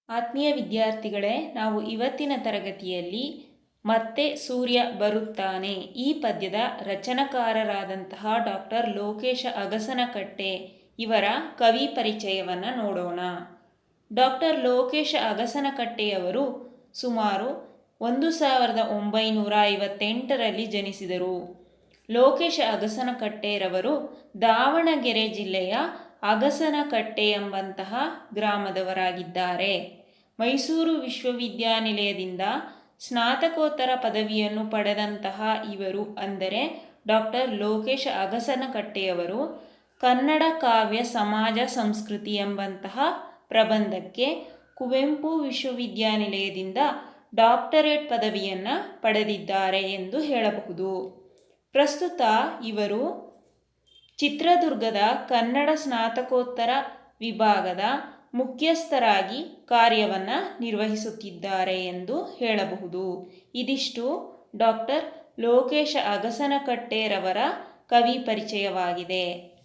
ಆತ್ಮೀಯ ವಿದ್ಯಾರ್ಥಿಗಳೇ, ನಾವು ಇವತ್ತಿನ ತರಗತಿಯಲ್ಲಿ ಮತ್ತೆ ಸೂರ್ಯ ಬರುತ್ತಾನೆ ಈ ಪದ್ಯದ ರಚನಕಾರರಾದಂತಹ ಡಾಕ್ಟರ್ ಲೋಕೇಶ ಅಗಸನಕಟ್ಟೆ ಇವರ ಕವಿ ಪರಿಚಯವನ್ನು ನೋಡೋಣ. ಡಾಕ್ಟರ್ ಲೋಕೇಶ ಅಗಸನಕಟ್ಟೆಯವರು ಸುಮಾರು 1958ರಲ್ಲಿ ಜನಿಸಿದರು. ಲೋಕೇಶ ಅಗಸನಕಟ್ಟೆರವರು ದಾವಣಗೆರೆ ಜಿಲ್ಲೆಯ ಅಗಸನಕಟ್ಟೆ ಎಂಬಂತಹ ಗ್ರಾಮದವರಾಗಿದ್ದಾರೆ. ಮೈಸೂರು ವಿಶ್ವವಿದ್ಯಾನಿಲಯದಿಂದ ಸ್ನಾತಕೋತ್ತರ ಪದವಿಯನ್ನು ಪಡೆದಂತಹ ಇವರು ಅಂದರೆ ಡಾಕ್ಟರ್ ಲೋಕೇಶ ಅಗಸನಕಟ್ಟೆಯವರು ಕನ್ನಡ ಕಾವ್ಯ ಸಮಾಜ ಸಂಸ್ಕೃತಿ ಎಂಬಂತಹ ಪ್ರಬಂಧಕ್ಕೆ ಕುವೆಂಪು ವಿಶ್ವವಿದ್ಯಾನಿಲಯದಿಂದ ಡಾಕ್ಟರೇಟ್ ಪದವಿಯನ್ನು ಪಡೆದಿದ್ದಾರೆ ಎಂದು ಹೇಳಬಹುದು. ಪ್ರಸ್ತುತ ಇವರು ಚಿತ್ರದುರ್ಗದ ಕನ್ನಡ ಸ್ನಾತಕೋತ್ತರ ವಿಭಾಗದ ಮುಖ್ಯಸ್ಥರಾಗಿ ಕಾರ್ಯವನ್ನು ನಿರ್ವಹಿಸುತ್ತಿದ್ದಾರೆ ಎಂದು ಹೇಳಬಹುದು. ಇದಿಷ್ಟು ಡಾಕ್ಟರ್ ಲೋಕೇಶ ಅಗಸನಕಟ್ಟೆರವರ ಕವಿ ಪರಿಚಯವಾಗಿದೆ.